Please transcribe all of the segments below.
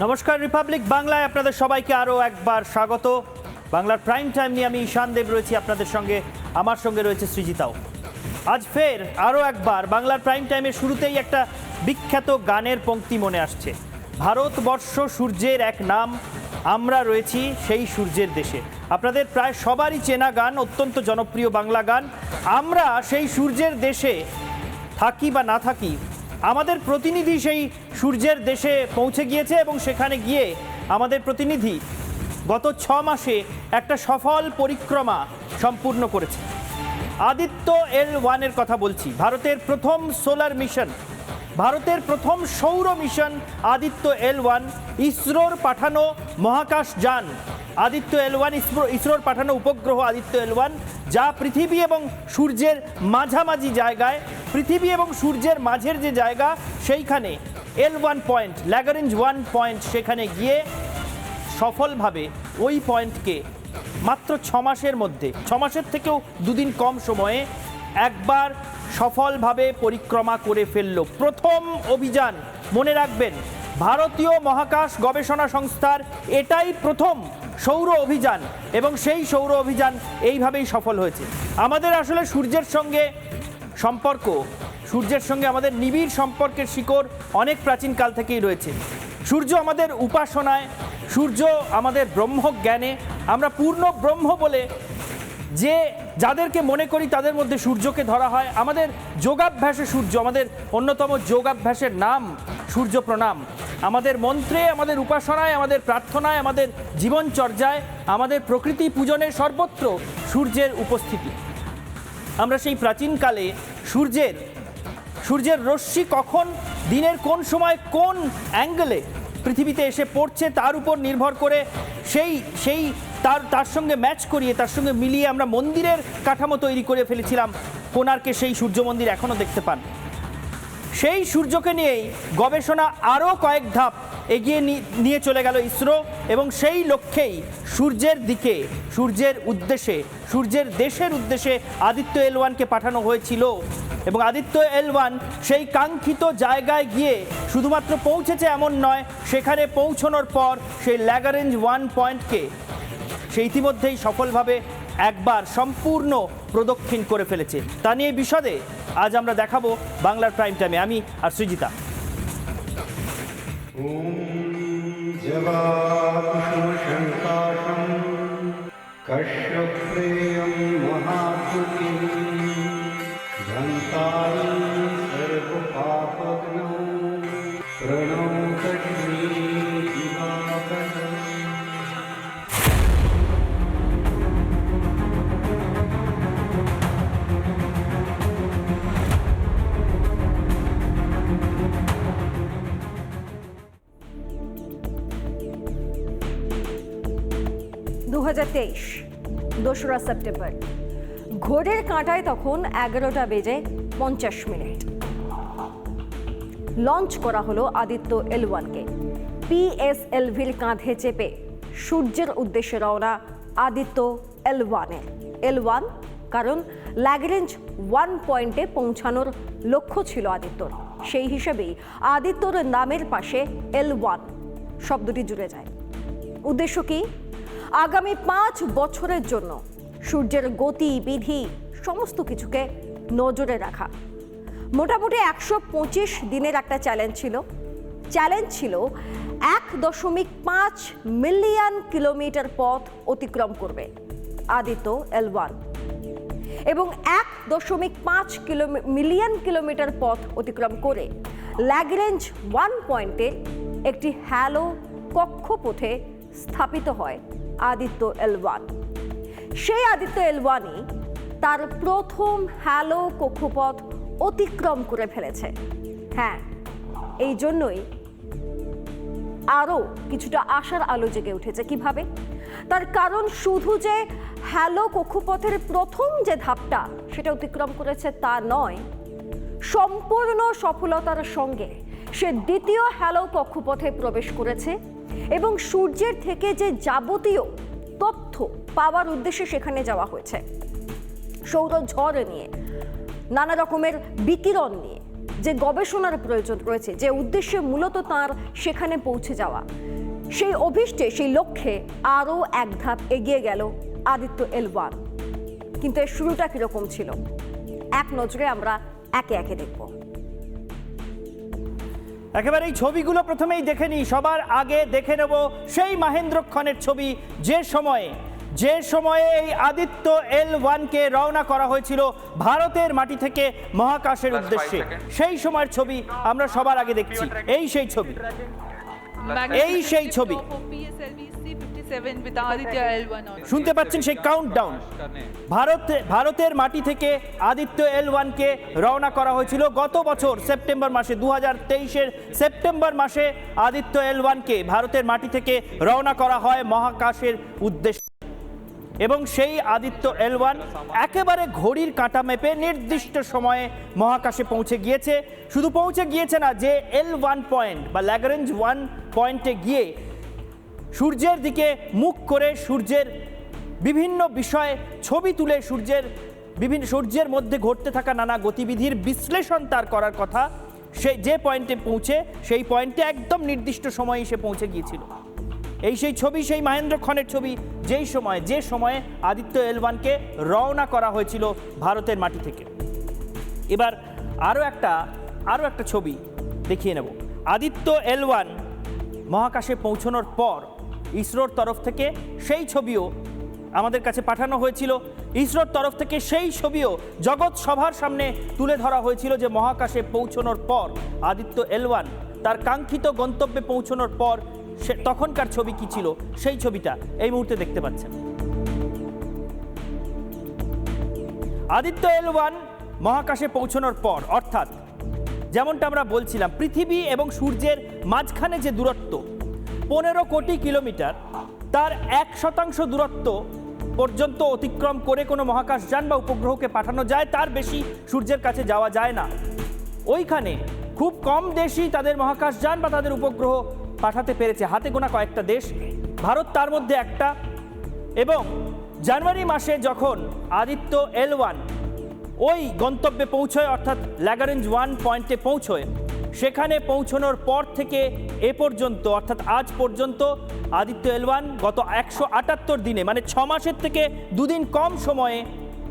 নমস্কার, রিপাবলিক বাংলায় আপনাদের সবাইকে আরও একবার স্বাগত। বাংলার প্রাইম টাইম নিয়ে আমি ঈশান দেব রয়েছি আপনাদের সঙ্গে, আমার সঙ্গে রয়েছে সৃজিতাও। আজ ফের আরও একবার বাংলার প্রাইম টাইমের শুরুতেই একটা বিখ্যাত গানের পংক্তি মনে আসছে। ভারতবর্ষ সূর্যের এক নাম, আমরা রয়েছি সেই সূর্যের দেশে। আপনাদের প্রায় সবারই চেনা গান, অত্যন্ত জনপ্রিয় বাংলা গান। আমরা সেই সূর্যের দেশে থাকি বা না থাকি, আমাদের প্রতিনিধি সেই সূর্যের দেশে পৌঁছে গিয়েছে এবং সেখানে গিয়ে আমাদের প্রতিনিধি গত 6 মাসে একটা সফল পরিক্রমা সম্পূর্ণ করেছে। আদিত্য L1-এর কথা বলছি, ভারতের প্রথম সোলার মিশন, ভারতের প্রথম সৌর মিশন আদিত্য L1, ইসরোর পাঠানো মহাকাশ যান আদিত্য L1, ইসরোর পাঠানো উপগ্রহ আদিত্য L1, যা পৃথিবী এবং সূর্যের মাঝামাঝি জায়গায়, পৃথিবী এবং সূর্যের মাঝের যে জায়গা সেইখানে L1 পয়েন্ট, ল্যাগারেঞ্জ 1 পয়েন্ট, সেখানে গিয়ে সফলভাবে ওই পয়েন্টকে মাত্র 6 মাসের মধ্যে, 6 মাসের থেকেও দুদিন কম সময়ে একবার সফলভাবে পরিক্রমা করে ফেলল। প্রথম অভিযান, মনে রাখবেন, ভারতীয় মহাকাশ গবেষণা সংস্থার এটাই প্রথম সৌর অভিযান এবং সেই সৌর অভিযান এইভাবেই সফল হয়েছে। আমাদের আসলে সূর্যের সঙ্গে সম্পর্ক, সূর্যের সঙ্গে আমাদের নিবিড় সম্পর্কের শিকড় অনেক প্রাচীনকাল থেকেই রয়েছে। সূর্য আমাদের উপাসনায়, সূর্য আমাদের ব্রহ্মজ্ঞানে, আমরা পূর্ণ ব্রহ্ম বলে যাদেরকে মনে করি তাদের মধ্যে সূর্যকে ধরা হয়। আমাদের যোগাভ্যাসে সূর্য, আমাদের অন্যতম যোগাভ্যাসের নাম সূর্য প্রণাম। আমাদের মন্ত্রে, আমাদের উপাসনায়, আমাদের প্রার্থনায়, আমাদের জীবনচর্যায়, আমাদের প্রকৃতি পূজনের সর্বত্র সূর্যের উপস্থিতি। আমরা সেই প্রাচীনকালে সূর্যের রশ্মি কখন, দিনের কোন সময়, কোন অ্যাঙ্গেলে পৃথিবীতে এসে পড়ছে তার উপর নির্ভর করে তার সঙ্গে ম্যাচ করিয়ে, তার সঙ্গে মিলিয়ে আমরা মন্দিরের কাঠামো তৈরি করে ফেলেছিলাম। কোণার্কে সেই সূর্য মন্দির এখনও দেখতে পান। সেই সূর্যকে নিয়েই গবেষণা আরও কয়েক ধাপ এগিয়ে নিয়ে চলে গেল ইসরো এবং সেই লক্ষ্যেই সূর্যের দিকে, সূর্যের উদ্দেশ্যে, সূর্যের দেশের উদ্দেশ্যে আদিত্য L1-কে পাঠানো হয়েছিল। এবং আদিত্য L1 সেই কাঙ্ক্ষিত জায়গায় গিয়ে শুধুমাত্র পৌঁছেছে এমন নয়, সেখানে পৌঁছানোর পর সেই ল্যাগারেঞ্জ 1 পয়েন্টকে সে ইতিমধ্যেই সফলভাবে একবার সম্পূর্ণ প্রদক্ষিণ করে ফেলেছে। তা নিয়ে বিশদে আজ আমরা দেখাবো বাংলার প্রাইম টাইমে, আমি আর সৃজিতা। দোসরা সেপ্টেম্বর, ঘোরের কাঁটায় তখন 11টা বেজে 50 মিনিট। লঞ্চ করা হলো আদিত্য L1-কে। PSLV-র কাঁধে চেপে সূর্যের উদ্দেশ্যে রওনা আদিত্য L1 কারণ ল্যাগারেঞ্জ 1 পয়েন্টে পৌঁছানোর লক্ষ্য ছিল আদিত্যর। সেই হিসেবেই আদিত্যর নামের পাশে L1 শব্দটি জুড়ে যায়। উদ্দেশ্য কি? আগামী 5 বছরের জন্য সূর্যের গতি, বিধি সমস্ত কিছুকে নজরে রাখা। মোটামুটি 125 দিনের একটা চ্যালেঞ্জ ছিল 1.5 মিলিয়ন কিলোমিটার পথ অতিক্রম করবে আদিত্য L1 এবং 1.5 মিলিয়ন কিলোমিটার পথ অতিক্রম করে ল্যাগারেঞ্জ 1 পয়েন্টে একটি হ্যালো কক্ষপথে স্থাপিত হয় আদিত্য L1। সেই আদিত্য L1-ই তার প্রথম হ্যালো কক্ষপথ অতিক্রম করে ফেলেছে। হ্যাঁ, এই জন্যই আরও কিছুটা আশার আলো জেগে উঠেছে। কিভাবে? তার কারণ শুধু যে হ্যালো কক্ষপথের প্রথম যে ধাপটা সেটা অতিক্রম করেছে তা নয়, সম্পূর্ণ সফলতার সঙ্গে সে দ্বিতীয় হ্যালো কক্ষপথে প্রবেশ করেছে এবং সূর্যের থেকে যে যাবতীয় তথ্য পাওয়ার উদ্দেশ্যে সেখানে যাওয়া হয়েছে, সৌরঝড় নিয়ে, নানা রকমের বিকিরণ নিয়ে, যে গবেষণার প্রয়োজন রয়েছে, যে উদ্দেশ্যে মূলত তার সেখানে পৌঁছে যাওয়া, সেই অভিষ্টে, সেই লক্ষ্যে আরও এক ধাপ এগিয়ে গেল আদিত্য L1। কিন্তু এর শুরুটা কিরকম ছিল এক নজরে আমরা একে একে দেখব। একেবারে এই ছবিগুলো প্রথমেই দেখে নিই। সবার আগে দেখে নেব সেই মহেন্দ্রক্ষণের ছবি, যে সময়ে এই আদিত্য L1কে রওনা করা হয়েছিল ভারতের মাটি থেকে মহাকাশের উদ্দেশ্যে। সেই সময়ের ছবি আমরা সবার আগে দেখছি। এই সেই ছবি, এই সেই ছবি। শুনতে পাচ্ছেন সেই কাউন্টডাউন। ভারতের মাটি থেকে আদিত্য L1কে রওনা করা হয়েছিল গত বছর সেপ্টেম্বর মাসে, 2023-এর সেপ্টেম্বর মাসে আদিত্য L1কে ভারতের মাটি থেকে রওনা করা হয় মহাকাশের উদ্দেশ্যে। এবং সেই আদিত্য L1 একেবারে ঘড়ির কাঁটা মেপে নির্দিষ্ট সময়ে মহাকাশে পৌঁছে গিয়েছে। শুধু পৌঁছে গিয়েছে না, যে L1 পয়েন্ট বা ল্যাগ্রেঞ্জ 1 পয়েন্টে গিয়ে সূর্যের দিকে মুখ করে সূর্যের বিভিন্ন বিষয়ে ছবি তুলে সূর্যের মধ্যে ঘটতে থাকা নানা গতিবিধির বিশ্লেষণ তার করার কথা, যে পয়েন্টে পৌঁছে সেই পয়েন্টে একদম নির্দিষ্ট সময়ে সে পৌঁছে গিয়েছিল। এই সেই ছবি, সেই মহেন্দ্রক্ষণের ছবি, যে সময়ে আদিত্য L1কে রওনা করা হয়েছিল ভারতের মাটি থেকে। এবার আরও একটা ছবি দেখিয়ে নেব। আদিত্য L1 মহাকাশে পৌঁছানোর পর ইসরোর তরফ থেকে সেই ছবিও আমাদের কাছে পাঠানো হয়েছিল। ইসরোর তরফ থেকে সেই ছবিও জগৎ সভার সামনে তুলে ধরা হয়েছিল, যে মহাকাশে পৌঁছানোর পর আদিত্য L1 তার কাঙ্ক্ষিত গন্তব্যে পৌঁছানোর পর তখনকার ছবি কি ছিল, সেই ছবিটা এই মুহূর্তে দেখতে পাচ্ছেন। আদিত্য L1 মহাকাশে পৌঁছানোর পর, অর্থাৎ যেমনটা আমরা বলছিলাম, পৃথিবী এবং সূর্যের মাঝখানে যে দূরত্ব 15 কোটি কিলোমিটার, তার 1% দূরত্ব পর্যন্ত অতিক্রম করে কোনো মহাকাশযান বা উপগ্রহকে পাঠানো যায়, তার বেশি সূর্যের কাছে যাওয়া যায় না। ওইখানে খুব কম দেশই তাদের মহাকাশযান বা তাদের উপগ্রহ পাঠাতে পেরেছে, হাতে গোনা কয়েকটা দেশ, ভারত তার মধ্যে একটা। এবং জানুয়ারি মাসে যখন আদিত্য L1 ওই গন্তব্যে পৌঁছয়, অর্থাৎ ল্যাগ্রেঞ্জ 1 পয়েন্টে পৌঁছয়, সেখানে পৌঁছানোর পর থেকে এ পর্যন্ত, অর্থাৎ আজ পর্যন্ত আদিত্য L1 গত 178 দিনে, মানে 6 মাসের থেকে 2 দিন কম সময়ে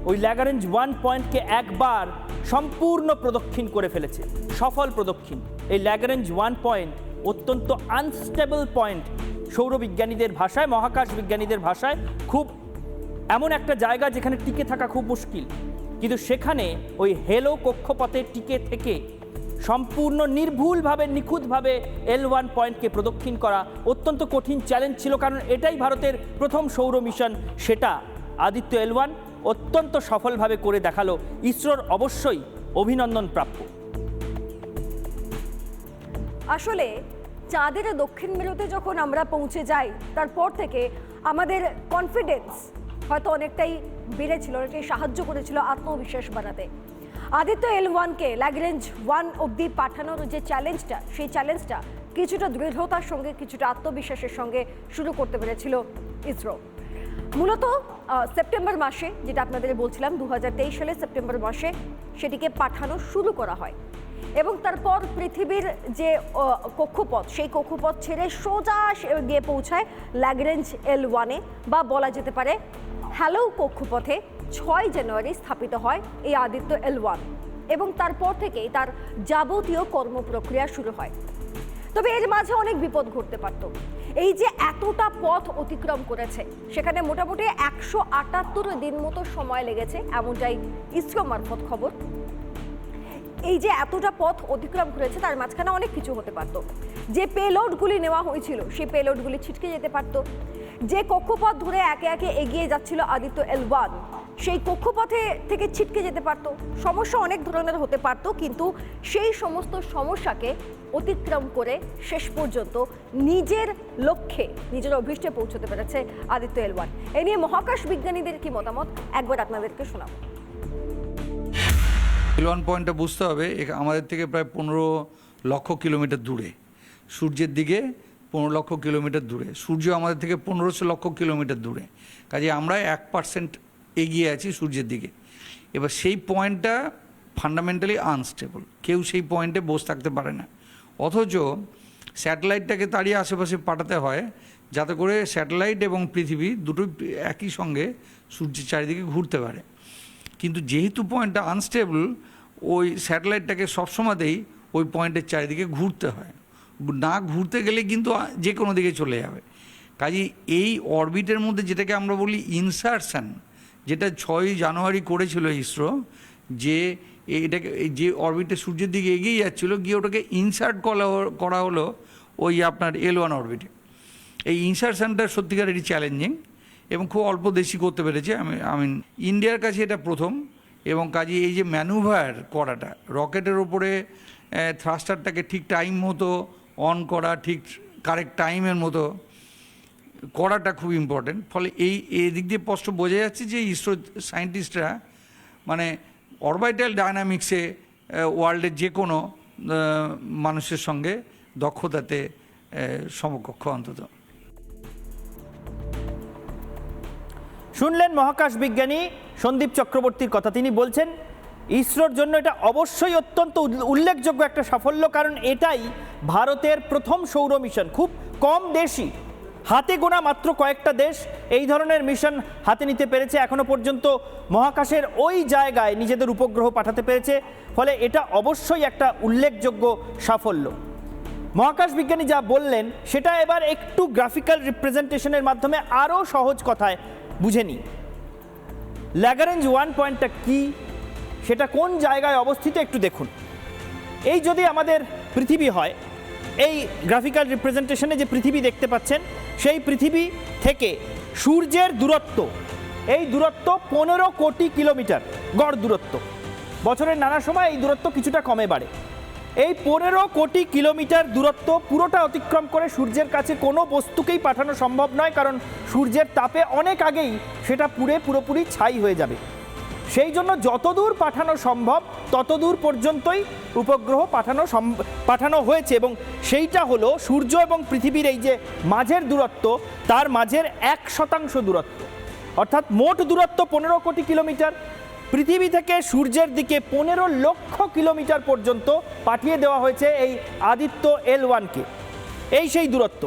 ওই ল্যাগ্রেঞ্জ 1 পয়েন্টকে একবার সম্পূর্ণ প্রদক্ষিণ করে ফেলেছে, সফল প্রদক্ষিণ। এই ল্যাগ্রেঞ্জ 1 পয়েন্ট অত্যন্ত আনস্টেবল পয়েন্ট, সৌরবিজ্ঞানীদের ভাষায়, মহাকাশ বিজ্ঞানীদের ভাষায় খুব এমন একটা জায়গা যেখানে টিকে থাকা খুব মুশকিল। কিন্তু সেখানে ওই হেলো কক্ষপথে টিকে থেকে সম্পূর্ণ নির্ভুলভাবে, নিখুঁতভাবে L1 পয়েন্টকে প্রদক্ষিণ করা অত্যন্ত কঠিন চ্যালেঞ্জ ছিল, কারণ এটাই ভারতের প্রথম সৌর মিশন। সেটা আদিত্য L1 অত্যন্ত সফলভাবে করে দেখালো। ইসরোর অবশ্যই অভিনন্দন প্রাপ্য। আসলে চাঁদের দক্ষিণ মেরুতে যখন আমরা পৌঁছে যাই, তারপর থেকে আমাদের কনফিডেন্স হয়তো অনেকটাই বেড়েছিল, অনেকটাই সাহায্য করেছিল আত্মবিশ্বাস বাড়াতে। আদিত্য L1কে ল্যাগ্রেঞ্জ 1 অবধি পাঠানোর যে চ্যালেঞ্জটা, সেই চ্যালেঞ্জটা কিছুটা দৃঢ়তার সঙ্গে, কিছুটা আত্মবিশ্বাসের সঙ্গে শুরু করতে পেরেছিল ইসরো। মূলত সেপ্টেম্বর মাসে, যেটা আপনাদের বলছিলাম 2023 সালে সেপ্টেম্বর মাসে সেটিকে পাঠানো শুরু করা হয়। এবং তারপর পৃথিবীর যে কক্ষপথ, সেই কক্ষপথ ছেড়ে সোজা গিয়ে পৌঁছায় ল্যাগ্রেঞ্জ L1-এ, বা বলা যেতে পারে হ্যালো কক্ষপথে 6 জানুয়ারি স্থাপিত হয় এই আদিত্য L1। এবং তারপর থেকেই তার যাবতীয় কর্মপ্রক্রিয়া শুরু হয়। তবে এর মাঝে অনেক বিপদ ঘটতে পারত। এই যে এতটা পথ অতিক্রম করেছে, সেখানে মোটামুটি 178 দিন মতো সময় লেগেছে, এমনটাই ইসরো মারফত খবর। এই যে এতটা পথ অতিক্রম করেছে, তার মাঝখানে অনেক কিছু হতে পারত। যে পেলোডগুলি নেওয়া হয়েছিল, সেই পেলোডগুলি ছিটকে যেতে পারত। যে কক্ষপথ ধরে একে একে এগিয়ে যাচ্ছিল আদিত্য L1, সেই কক্ষপথে থেকে ছিটকে যেতে পারত। সমস্যা অনেক ধরনের হতে পারত, কিন্তু সেই সমস্ত সমস্যাকে অতিক্রম করে শেষ পর্যন্ত নিজের লক্ষ্যে, নিজের অভীষ্টে পৌঁছতে পেরেছে আদিত্য L1। এ নিয়ে মহাকাশ বিজ্ঞানীদের কি মতামত, একবার আপনাদেরকে শোনাবো। L1 পয়েন্টটা বুঝতে হবে, আমাদের থেকে প্রায় 15 লক্ষ কিলোমিটার দূরে, সূর্যের দিকে 15 লক্ষ কিলোমিটার দূরে, সূর্য আমাদের থেকে 1500 লক্ষ কিলোমিটার দূরে। কাজে আমরা 1% এগিয়ে আছি সূর্যের দিকে। এবার সেই পয়েন্টটা ফান্ডামেন্টালি আনস্টেবল, কেউ সেই পয়েন্টে বসে থাকতে পারে না। অথচ স্যাটেলাইটটাকে তাড়িয়ে আশেপাশে পাঠাতে হয় যাতে করে স্যাটেলাইট এবং পৃথিবী দুটোই একই সঙ্গে সূর্যের চারিদিকে ঘুরতে পারে। কিন্তু যেহেতু পয়েন্টটা আনস্টেবল, ওই স্যাটেলাইটটাকে সবসময়তেই ওই পয়েন্টের চারিদিকে ঘুরতে হয়, না ঘুরতে গেলে কিন্তু যে কোনো দিকে চলে যাবে। কাজেই এই অরবিটের মধ্যে যেটাকে আমরা বলি ইনসারশন, যেটা 6ই জানুয়ারি করেছিল ইসরো, যে এটাকে যে অরবিটে সূর্যের দিকে এগিয়ে যাচ্ছিল, গিয়ে ওটাকে ইনসার্ট করা হলো ওই আপনার L1 অরবিটে। এই ইনসারশনটা সত্যিকারেরই চ্যালেঞ্জিং এবং খুব অল্প দেশই করতে পেরেছে। আমি ইন্ডিয়ার কাছে এটা প্রথম, এবং কাজে এই যে ম্যানুভার করাটা, রকেটের ওপরে থ্রাস্টারটাকে ঠিক টাইম মতো অন করা, ঠিক কারেক্ট টাইমের মতো করাটা খুব ইম্পর্টেন্ট। ফলে এই দিক দিয়ে স্পষ্ট বোঝা যাচ্ছে যে ইসরো সায়েন্টিস্টরা মানে অরবিটাল ডায়নামিক্সে ওয়ার্ল্ডের যে কোনো মানুষের সঙ্গে দক্ষতাতে সমকক্ষ অন্তত। শুনলেন মহাকাশ বিজ্ঞানী সন্দীপ চক্রবর্তীর কথা। তিনি বলছেন ইসরোর জন্য এটা অবশ্যই অত্যন্ত উল্লেখযোগ্য একটা সাফল্য, কারণ এটাই ভারতের প্রথম সৌর মিশন। খুব কম দেশই, হাতে গোনা মাত্র কয়েকটা দেশ এই ধরনের মিশন হাতে নিতে পেরেছে, এখনো পর্যন্ত মহাকাশের ওই জায়গায় নিজেদের উপগ্রহ পাঠাতে পেরেছে। ফলে এটা অবশ্যই একটা উল্লেখযোগ্য সাফল্য। মহাকাশ বিজ্ঞানী যা বললেন সেটা এবার একটু গ্রাফিক্যাল রিপ্রেজেন্টেশনের মাধ্যমে আরও সহজ কথায় বুঝে নিই। ল্যাগ্রাঞ্জ 1 পয়েন্টটা কি, সেটা কোন জায়গায় অবস্থিত একটু দেখুন। এই যদি আমাদের পৃথিবী হয়, এই গ্রাফিক্যাল রিপ্রেজেন্টেশনে যে পৃথিবী দেখতে পাচ্ছেন, সেই পৃথিবী থেকে সূর্যের দূরত্ব, এই দূরত্ব 15 কোটি কিলোমিটার গড় দূরত্ব। বছরের নানা সময় এই দূরত্ব কিছুটা কমে বাড়ে। এই 15 কোটি কিলোমিটার দূরত্ব পুরোটা অতিক্রম করে সূর্যের কাছে কোনো বস্তুকেই পাঠানো সম্ভব নয়, কারণ সূর্যের তাপে অনেক আগেই সেটা পুরোপুরি ছাই হয়ে যাবে। সেই জন্য যতদূর পাঠানো সম্ভব ততদূর পর্যন্তই উপগ্রহ পাঠানো হয়েছে, এবং সেইটা হলো সূর্য এবং পৃথিবীর এই যে মাঝের দূরত্ব, তার মাঝের 1% দূরত্ব। অর্থাৎ মোট দূরত্ব 15 কোটি কিলোমিটার। পৃথিবী থেকে সূর্যের দিকে 15 লক্ষ কিলোমিটার পর্যন্ত পাঠিয়ে দেওয়া হয়েছে এই আদিত্য L1কে। এই সেই দূরত্ব,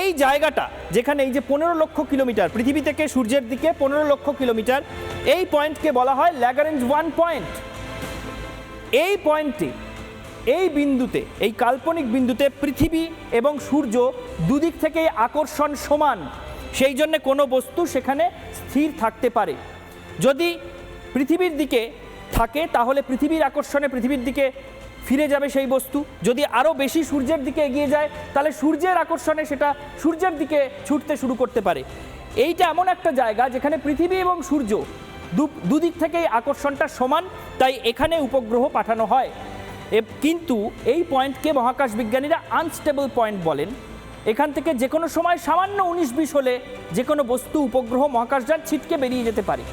এই জায়গাটা যেখানে এই যে 15 লক্ষ কিলোমিটার, পৃথিবী থেকে সূর্যের দিকে 15 লক্ষ কিলোমিটার, এই পয়েন্টকে বলা হয় ল্যাগ্রাঞ্জ 1 পয়েন্ট। এই পয়েন্টে, এই বিন্দুতে, এই কাল্পনিক বিন্দুতে পৃথিবী এবং সূর্য দুদিক থেকেই আকর্ষণ সমান, সেই জন্য কোনো বস্তু সেখানে স্থির থাকতে পারে। যদি পৃথিবীর দিকে থাকে তাহলে পৃথিবীর আকর্ষণে পৃথিবীর দিকে ফিরে যাবে সেই বস্তু। যদি আরও বেশি সূর্যের দিকে এগিয়ে যায় তাহলে সূর্যের আকর্ষণে সেটা সূর্যের দিকে ছুটতে শুরু করতে পারে। এইটা এমন একটা জায়গা যেখানে পৃথিবী এবং সূর্য দুদিক থেকেই আকর্ষণটা সমান, তাই এখানে উপগ্রহ পাঠানো হয়। কিন্তু এই পয়েন্টকে মহাকাশ বিজ্ঞানীরা আনস্টেবল পয়েন্ট বলেন। এখান থেকে যে কোনো সময় সামান্য 19-20 হলে যে কোনো বস্তু, উপগ্রহ, মহাকাশযান ছিটকে বেরিয়ে যেতে পারে।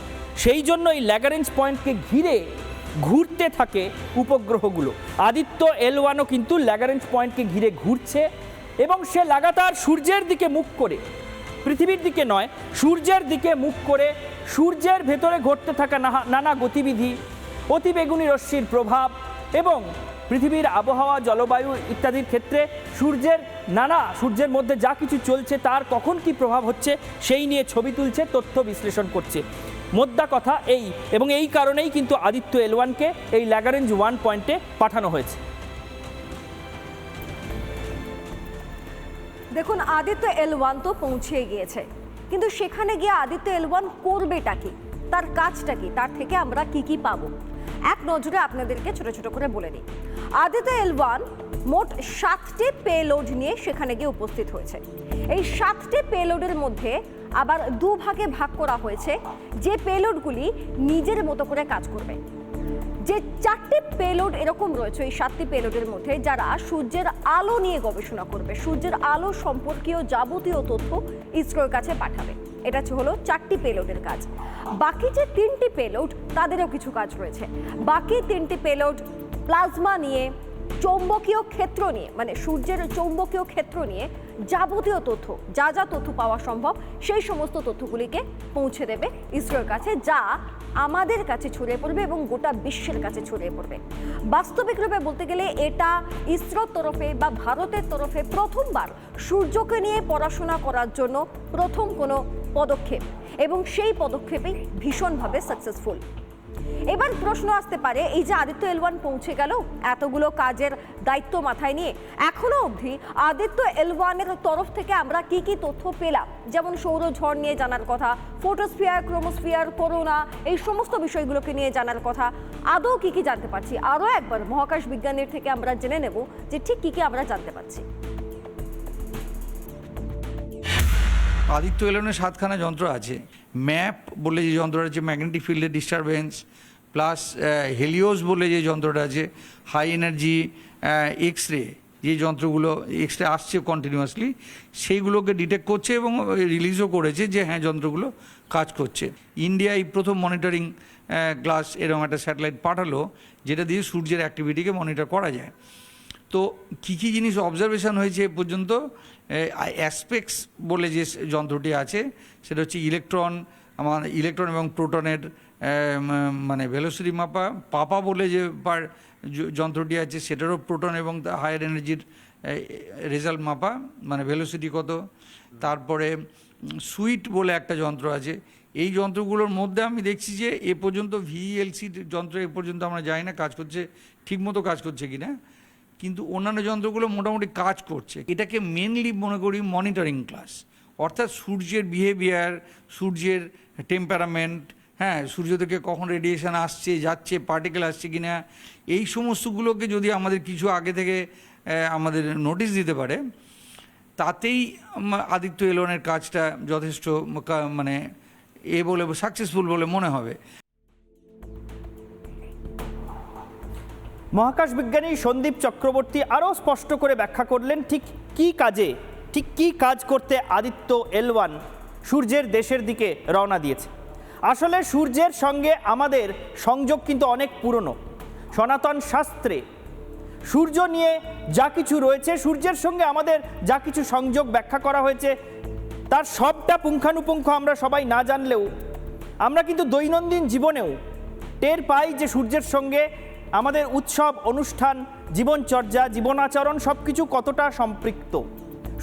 সেই জন্য এই ল্যাগ্রাঞ্জ পয়েন্টকে ঘিরে ঘুরতে থাকে উপগ্রহগুলো। আদিত্য L1ও কিন্তু ল্যাগ্রাঞ্জ পয়েন্টকে ঘিরে ঘুরছে, এবং সে লাগাতার সূর্যের দিকে মুখ করে, পৃথিবীর দিকে নয়, সূর্যের দিকে মুখ করে সূর্যের ভেতরে ঘটতে থাকা নানা গতিবিধি, অতিবেগুনি রশ্মির প্রভাব এবং পৃথিবীর আবহাওয়া, জলবায়ু ইত্যাদির ক্ষেত্রে সূর্যের মধ্যে যা কিছু চলছে তার কখন কি প্রভাব হচ্ছে সেই নিয়ে ছবি তুলছে, তথ্য বিশ্লেষণ করছে। মোদ্দা কথা এই, এবং এই কারণেই কিন্তু আদিত্য L1কে এই ল্যাগ্রাঞ্জ 1 পয়েন্টে পাঠানো হয়েছে। দেখুন, আদিত্য L1 তো পৌঁছে গিয়েছে, কিন্তু সেখানে গিয়ে আদিত্য L1 করবেটা কি, তার কাজটা কি, তার থেকে আমরা কি পাবো, এক নজরে আপনাদেরকে ছোট ছোট করে বলে নিই। আদিত্য L1 মোট 7টি পেলোড নিয়ে সেখানে গিয়ে উপস্থিত হয়েছে। এই 7টি পেলোডের মধ্যে আবার দুভাগে ভাগ করা হয়েছে, যে পেলোডগুলি নিজের মতো করে কাজ করবে। যে 4টি পেলোড এরকম রয়েছে এই 7টি পেলোডের মধ্যে, যারা সূর্যের আলো নিয়ে গবেষণা করবে, সূর্যের আলো সম্পর্কীয় যাবতীয় তথ্য ইসরোর কাছে পাঠাবে। এটা হলো 4টি পেলোডের কাজ। বাকি যে 3টি পেলোড, তাদেরও কিছু কাজ রয়েছে। বাকি 3টি পেলোড প্লাজমা নিয়ে, চৌম্বকীয় ক্ষেত্র নিয়ে, মানে সূর্যের চৌম্বকীয় ক্ষেত্র নিয়ে যাবতীয় তথ্য, যা যা তথ্য পাওয়া সম্ভব সেই সমস্ত তথ্যগুলিকে পৌঁছে দেবে ইসরোর কাছে, যা আমাদের কাছে ছড়িয়ে পড়বে এবং গোটা বিশ্বের কাছে ছড়িয়ে পড়বে। বাস্তবিক রূপে বলতে গেলে এটা ইসরোর তরফে বা ভারতের তরফে প্রথমবার সূর্যকে নিয়ে পড়াশোনা করার জন্য প্রথম কোনো পদক্ষেপ, এবং সেই পদক্ষেপেই ভীষণভাবে সাকসেসফুল। এবার প্রশ্ন আসতে পারে, এই যে আদিত্য L1 পৌঁছে গেল এতগুলো কাজের দায়িত্ব মাথায় নিয়ে, এখনো অবধি আদিত্য L1 এর তরফ থেকে আমরা কি কি তথ্য পেলাম? যেমন সৌরঝড় নিয়ে জানার কথা, ফোটোস্ফিয়ার, ক্রোমোস্ফিয়ার, করোনা, এই সমস্ত বিষয়গুলোকে নিয়ে জানার কথা। আদৌ কি কি জানতে পারছি? আরও একবার মহাকাশ বিজ্ঞানীর থেকে আমরা জেনে নেব যে ঠিক কি কি আমরা জানতে পারছি। আদিত্য L1 7খানা যন্ত্র আছে। ম্যাপ বলে যে যন্ত্রটা আছে, ম্যাগনেটিক ফিল্ডের ডিস্টারবেন্স, প্লাস হেলিওস বলে যে যন্ত্রটা আছে, হাই এনার্জি এক্স রে, যে যন্ত্রগুলো এক্স রে আসছে কন্টিনিউয়াসলি, সেইগুলোকে ডিটেক্ট করছে এবং রিলিজও করেছে যে হ্যাঁ যন্ত্রগুলো কাজ করছে। ইন্ডিয়া এই প্রথম মনিটরিং গ্লাস এরকম একটা স্যাটেলাইট পাঠালো, যেটা দিয়ে সূর্যের অ্যাক্টিভিটিকে মনিটর করা যায়। তো কী কী জিনিস অবজারভেশন হয়েছে এ পর্যন্ত? অ্যাসপেক্টস বলে যে যন্ত্রটি আছে, সেটা হচ্ছে ইলেকট্রন এবং প্রোটনের মানে ভেলোসিটি মাপা। পাপা বলে যে যন্ত্রটি আছে, সেটারও প্রোটন এবং হায়ার এনার্জির রেজাল্ট মাপা, মানে ভেলোসিটি কত। তারপরে সুইট বলে একটা যন্ত্র আছে। এই যন্ত্রগুলোর মধ্যে আমি দেখছি যে এ পর্যন্ত VLC যন্ত্র এ পর্যন্ত আমরা জানি না কাজ করছে, ঠিকমতো কাজ করছে কিনা, কিন্তু অন্যান্য যন্ত্রগুলো মোটামুটি কাজ করছে। এটাকে মেনলি মনে করি মনিটরিং ক্লাস, অর্থাৎ সূর্যের বিহেভিয়ার, সূর্যের টেম্পারামেন্ট, হ্যাঁ, সূর্য থেকে কখন রেডিয়েশন আসছে যাচ্ছে, পার্টিকেল আসছে কিনা, এই সমস্তগুলোকে যদি আমাদের কিছু আগে থেকে আমাদের নোটিশ দিতে পারে, তাতেই আদিত্য L1 এর কাজটা যথেষ্ট মানে বলে সাকসেসফুল বলে মনে হবে। মহাকাশ বিজ্ঞানী সন্দীপ চক্রবর্তী আরও স্পষ্ট করে ব্যাখ্যা করলেন ঠিক কী কাজ করতে আদিত্য L1 সূর্যের দেশের দিকে রওনা দিয়েছে। আসলে সূর্যের সঙ্গে আমাদের সংযোগ কিন্তু অনেক পুরনো। সনাতন শাস্ত্রে সূর্য নিয়ে যা কিছু রয়েছে, সূর্যের সঙ্গে আমাদের যা কিছু সংযোগ ব্যাখ্যা করা হয়েছে, তার সবটা পুঙ্খানুপুঙ্খ আমরা সবাই না জানলেও আমরা কিন্তু দৈনন্দিন জীবনেও টের পাই যে সূর্যের সঙ্গে আমাদের উৎসব, অনুষ্ঠান, জীবনচর্যা, জীবনাচরণ সব কিছু কতটা সম্পৃক্ত।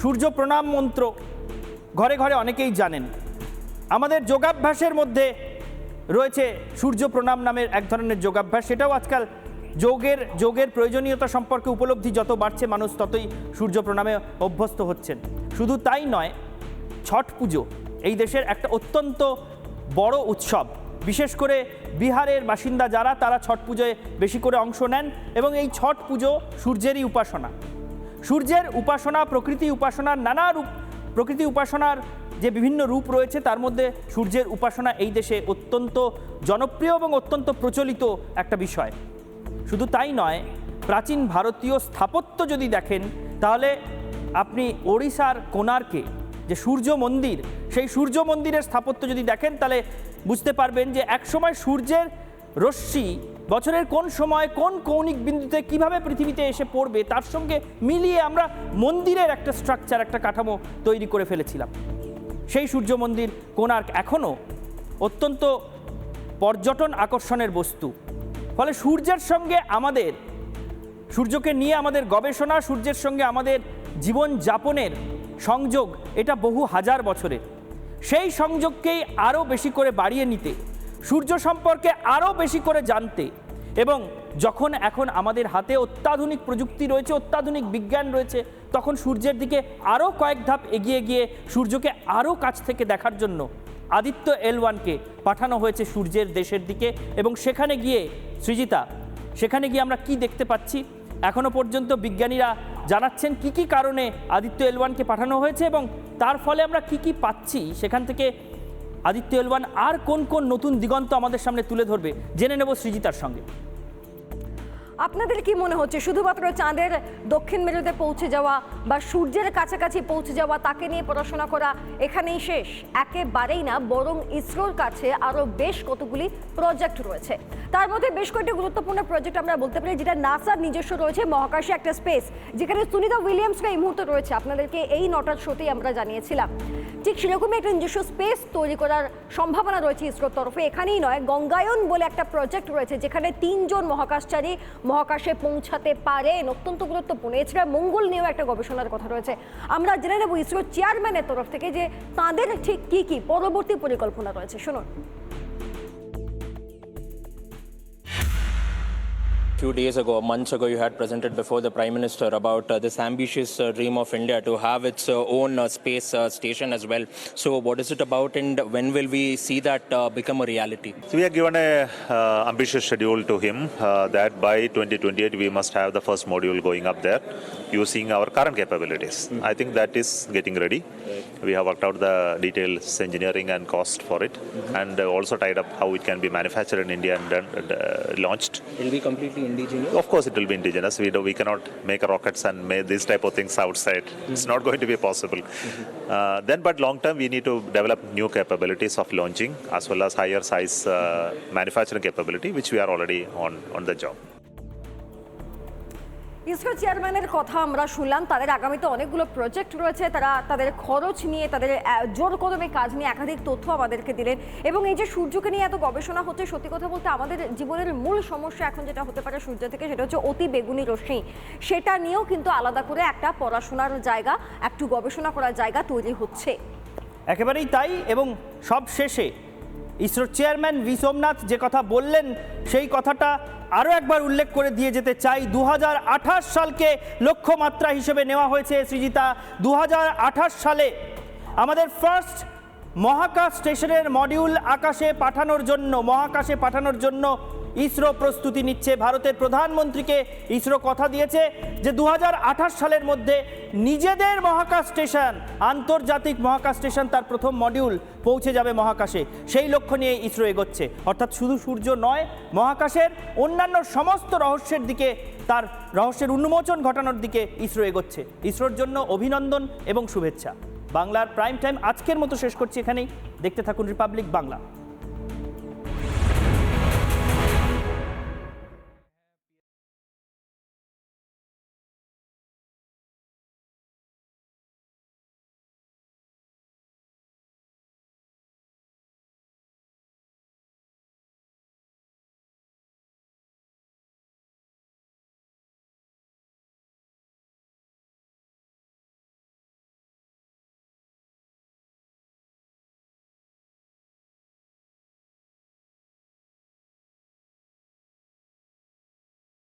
সূর্য প্রণাম মন্ত্র ঘরে ঘরে অনেকেই জানেন। আমাদের যোগাভ্যাসের মধ্যে রয়েছে সূর্য প্রণাম নামের এক ধরনের যোগাভ্যাস। সেটাও আজকাল যোগের প্রয়োজনীয়তা সম্পর্কে উপলব্ধি যত বাড়ছে, মানুষ ততই সূর্য প্রণামে অভ্যস্ত হচ্ছেন। শুধু তাই নয়, ছট পুজো এই দেশের একটা অত্যন্ত বড় উৎসব। বিশেষ করে বিহারের বাসিন্দা যারা, তারা ছট পুজোয় বেশি করে অংশ নেন এবং এই ছট পুজো সূর্যেরই উপাসনা। সূর্যের উপাসনা, প্রকৃতি উপাসনার নানা রূপ, প্রকৃতি উপাসনার যে বিভিন্ন রূপ রয়েছে তার মধ্যে সূর্যের উপাসনা এই দেশে অত্যন্ত জনপ্রিয় এবং অত্যন্ত প্রচলিত একটা বিষয়। শুধু তাই নয়, প্রাচীন ভারতীয় স্থাপত্য যদি দেখেন তাহলে আপনি ওড়িশার কোণার্কে যে সূর্য মন্দির, সেই সূর্য মন্দিরের স্থাপত্য যদি দেখেন তাহলে বুঝতে পারবেন যে একসময় সূর্যের রশ্মি বছরের কোন সময় কোন কৌণিক বিন্দুতে কিভাবে পৃথিবীতে এসে পড়বে তার সঙ্গে মিলিয়ে আমরা মন্দিরের একটা স্ট্রাকচার, একটা কাঠামো তৈরি করে ফেলেছিলাম। সেই সূর্য মন্দির কোণার্ক এখনও অত্যন্ত পর্যটন আকর্ষণের বস্তু। ফলে সূর্যের সঙ্গে আমাদের, সূর্যকে নিয়ে আমাদের গবেষণা, সূর্যের সঙ্গে আমাদের জীবন যাপনের সংযোগ, এটা বহু হাজার বছরের। সেই সংযোগকেই আরও বেশি করে বাড়িয়ে নিতে, সূর্য সম্পর্কে আরও বেশি করে জানতে, এবং যখন এখন আমাদের হাতে অত্যাধুনিক প্রযুক্তি রয়েছে, অত্যাধুনিক বিজ্ঞান রয়েছে, তখন সূর্যের দিকে আরও কয়েক ধাপ এগিয়ে গিয়ে সূর্যকে আরও কাছ থেকে দেখার জন্য আদিত্য L1কে পাঠানো হয়েছে সূর্যের দেশের দিকে। এবং সেখানে গিয়ে সৃজিতা, সেখানে গিয়ে আমরা কি দেখতে পাচ্ছি? এখনো পর্যন্ত বিজ্ঞানীরা জানাচ্ছেন কি কি কারণে আদিত্য L1কে পাঠানো হয়েছে এবং তার ফলে আমরা কি কি পাচ্ছি সেখান থেকে। আদিত্য L1 আর কোন কোন নতুন দিগন্ত আমাদের সামনে তুলে ধরবে জেনে নেব সৃজিতার সঙ্গে। আপনাদের কি মনে হচ্ছে শুধুমাত্র চাঁদের দক্ষিণ মেরুতে পৌঁছে যাওয়া বা সূর্যের কাছাকাছি পৌঁছে যাওয়া তাকে নিয়ে পড়াশোনা করা এখানেই শেষ? একেবারেই না, বরং ইসরোর কাছে আরো বেশ কতগুলি প্রজেক্ট রয়েছে। তার মধ্যে বেশ কয়েকটি গুরুত্বপূর্ণ প্রজেক্ট আমরা বলতে পারি, যেটা নাসার নিজস্ব রয়েছে, মহাকাশে একটা স্পেস, যেখানে সুনিতা উইলিয়ামসরা এই মুহূর্তে রয়েছে। আপনাদেরকে এই 9টার শোতেই আমরা জানিয়েছিলাম ঠিক সেরকমই একটা নিজস্ব স্পেস তৈরি করার সম্ভাবনা রয়েছে ইসরোর তরফে। এখানেই নয়, গঙ্গায়ন বলে একটা প্রজেক্ট রয়েছে, যেখানে 3 জন মহাকাশচারী মহাকাশে পৌঁছাতে পারেন। অত্যন্ত গুরুত্বপূর্ণ। এছাড়া মঙ্গল নিয়েও একটা গবেষণার কথা রয়েছে। আমরা জেনে নেব ইসরোর চেয়ারম্যানের তরফ থেকে যে তাদের ঠিক কি কি পরবর্তী পরিকল্পনা রয়েছে। শুনুন। Few days ago, months ago, you had presented before the Prime Minister about this ambitious dream of India to have its own space station as well. So what is it about, and when will we see that become a reality? So we have given a ambitious schedule to him that by 2028 we must have the first module going up there using our current capabilities. I think that is getting ready. We have worked out the details, engineering and cost for it, and also tied up how it can be manufactured in India and then launched. It will be completely indigenous? Of course, it will be indigenous. We cannot make rockets and make these type of things outside. It's not going to be possible. But long term, we need to develop new capabilities of launching as well as higher size manufacturing capability, which we are already on the job. ISRO চেয়ারম্যানের কথা আমরা শুনলাম। তাদের আগামীতে অনেকগুলো project রয়েছে। তারা তাদের খরচ নিয়ে, তাদের জোর কদমে কাজ নিয়ে একাধিক তথ্য আমাদেরকে দিলেন। এবং এই যে সূর্যকে নিয়ে এত গবেষণা হচ্ছে, সত্যি কথা বলতে আমাদের জীবনের মূল সমস্যা এখন যেটা হতে পারে সূর্য থেকে, সেটা হচ্ছে অতি বেগুনি রশ্মি। সেটা নিয়েও কিন্তু আলাদা করে একটা পড়াশোনার জায়গা, একটু গবেষণা করার জায়গা তৈরি হচ্ছে। একেবারেই তাই। এবং সব শেষে ইসরোর চেয়ারম্যান ভি সোমনাথ যে কথা বললেন, সেই কথাটা আরও একবার উল্লেখ করে দিয়ে যেতে চাই। 2028 সালকে লক্ষ্যমাত্রা হিসেবে নেওয়া হয়েছে সৃজিতা। 2028 সালে আমাদের ফার্স্ট মহাকাশ স্টেশনের মডিউল মহাকাশে পাঠানোর জন্য ইসরো প্রস্তুতি নিচ্ছে। ভারতের প্রধানমন্ত্রীকে ইসরো কথা দিয়েছে যে 2028 সালের মধ্যে নিজেদের মহাকাশ স্টেশন, আন্তর্জাতিক মহাকাশ স্টেশন, তার প্রথম মডিউল পৌঁছে যাবে মহাকাশে। সেই লক্ষ্য নিয়ে ইসরো এগোচ্ছে। অর্থাৎ শুধু সূর্য নয়, মহাকাশের অন্যান্য সমস্ত রহস্যের দিকে, তার রহস্যের উন্মোচন ঘটানোর দিকে ইসরো এগোচ্ছে। ইসরোর জন্য অভিনন্দন এবং শুভেচ্ছা। বাংলার প্রাইম টাইম আজকের মতো শেষ করছি এখানেই। দেখতে থাকুন রিপাবলিক বাংলা।